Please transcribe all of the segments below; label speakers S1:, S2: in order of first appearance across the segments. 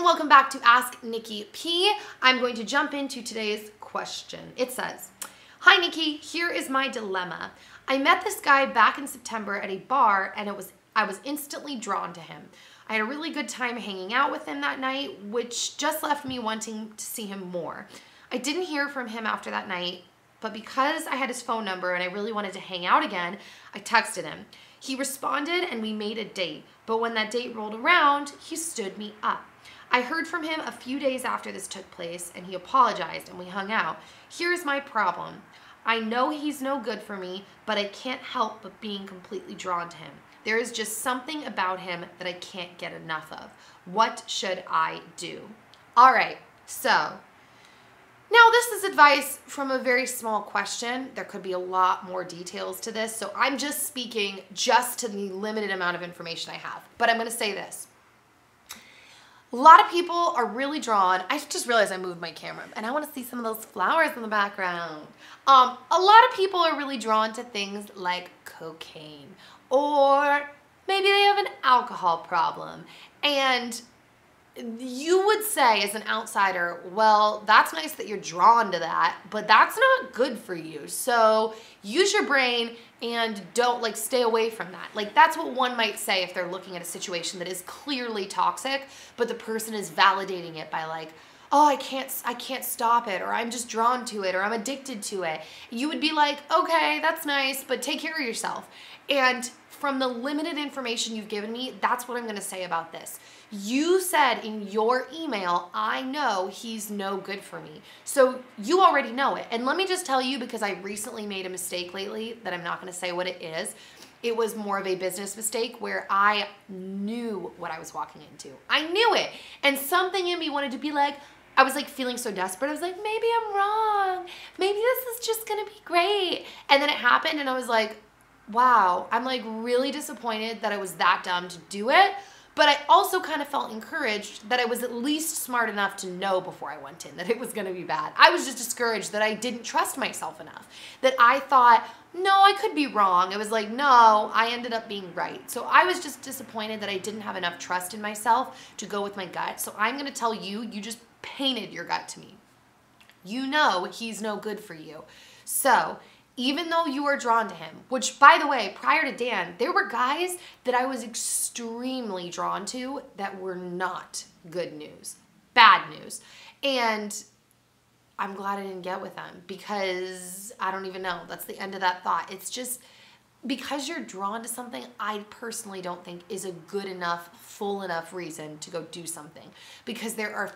S1: and welcome back to Ask Nikki P. I'm going to jump into today's question. It says, "Hi Nikki, here is my dilemma. I met this guy back in September at a bar and I was instantly drawn to him. I had a really good time hanging out with him that night, which just left me wanting to see him more. I didn't hear from him after that night, but because I had his phone number and I really wanted to hang out again, I texted him. He responded and we made a date, but when that date rolled around, he stood me up. I heard from him a few days after this took place and he apologized and we hung out. Here's my problem. I know he's no good for me, but I can't help but being completely drawn to him. There is just something about him that I can't get enough of. What should I do?" All right, so now this is advice from a very small question. There could be a lot more details to this, so I'm just speaking just to the limited amount of information I have. But I'm gonna say this. A lot of people are really drawn. I just realized I moved my camera and I want to see some of those flowers in the background. A lot of people are really drawn to things like cocaine, or maybe they have an alcohol problem. And you would say as an outsider, well, that's nice that you're drawn to that, but that's not good for you. So use your brain and don't stay away from that. That's what one might say if they're looking at a situation that is clearly toxic, but the person is validating it by oh, I can't stop it, or I'm just drawn to it, or I'm addicted to it. You would be like, okay, that's nice, but take care of yourself. And from the limited information you've given me, that's what I'm gonna say about this. You said in your email, I know he's no good for me. So you already know it. And let me just tell you, because I recently made a mistake lately that I'm not gonna say what it is. It was more of a business mistake where I knew what I was walking into. I knew it. And something in me wanted to be I was feeling so desperate. I was like, maybe I'm wrong. Maybe this is just gonna be great. And then it happened and I was like, wow, I'm really disappointed that I was that dumb to do it. But I also kind of felt encouraged that I was at least smart enough to know before I went in that it was gonna be bad. I was just discouraged that I didn't trust myself enough. That I thought, no, I could be wrong. It was no, I ended up being right. So I was just disappointed that I didn't have enough trust in myself to go with my gut. So I'm gonna tell you, you just painted your gut to me. You know he's no good for you. So even though you are drawn to him, which by the way, prior to Dan, there were guys that I was extremely drawn to that were not good news, bad news. And I'm glad I didn't get with them because I don't even know. That's the end of that thought. It's just because you're drawn to something, I personally don't think is a good enough, full enough reason to go do something, because there are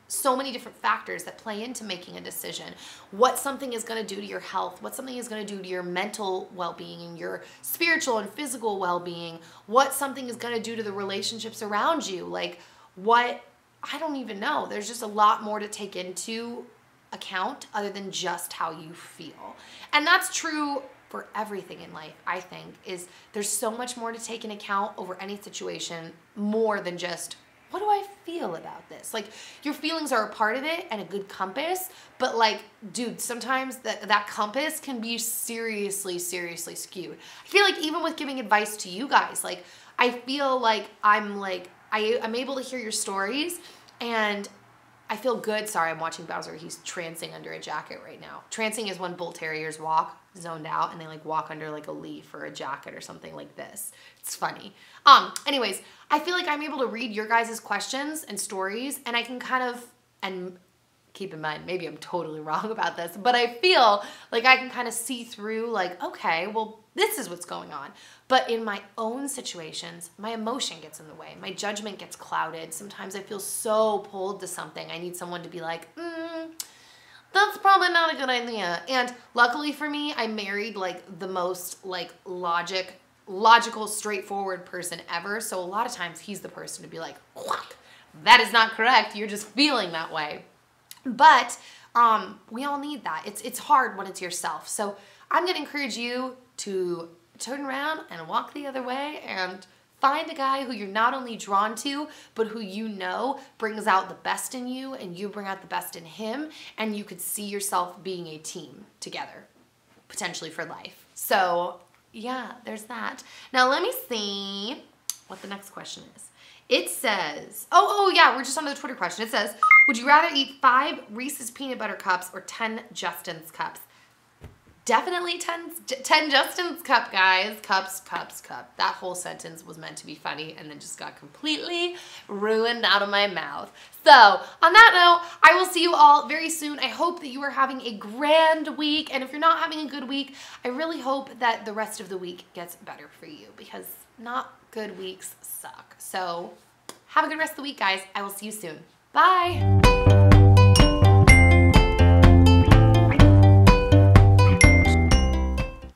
S1: so many different factors that play into making a decision. What something is going to do to your health, what something is going to do to your mental well-being and your spiritual and physical well-being, what something is going to do to the relationships around you, I don't even know. There's just a lot more to take into account other than just how you feel. And that's true for everything in life, I think, is there's so much more to take into account over any situation, more than just, what do I feel about this? Your feelings are a part of it and a good compass, but dude, sometimes that compass can be seriously, seriously skewed. I feel even with giving advice to you guys, I feel I'm able to hear your stories and I feel good. Sorry, I'm watching Bowser. He's trancing under a jacket right now. Trancing is when bull terriers walk zoned out and they walk under a leaf or a jacket or something like this. It's funny. Anyways, I feel I'm able to read your guys' questions and stories, and I can and keep in mind, maybe I'm totally wrong about this, but I feel I can see through okay, well, this is what's going on. But in my own situations, my emotion gets in the way. My judgment gets clouded. Sometimes I feel so pulled to something. I need someone to be that's probably not a good idea. And luckily for me, I married the most logical, straightforward person ever. So a lot of times he's the person to be "Quack, that is not correct. You're just feeling that way." But we all need that. It's hard when it's yourself. So I'm gonna encourage you to turn around and walk the other way and find a guy who you're not only drawn to, but who you know brings out the best in you and you bring out the best in him, and you could see yourself being a team together, potentially for life. So yeah, there's that. Now let me see. what the next question is. It says, oh yeah, we're just on the Twitter question. It says, would you rather eat 5 Reese's peanut butter cups or 10 Justin's cups? Definitely 10 Justin's cup, guys. Cups, cups, cup. That whole sentence was meant to be funny and then just got completely ruined out of my mouth. So, on that note, I will see you all very soon. I hope that you are having a grand week. And if you're not having a good week, I really hope that the rest of the week gets better for you because not good weeks suck. So, have a good rest of the week, guys. I will see you soon. Bye.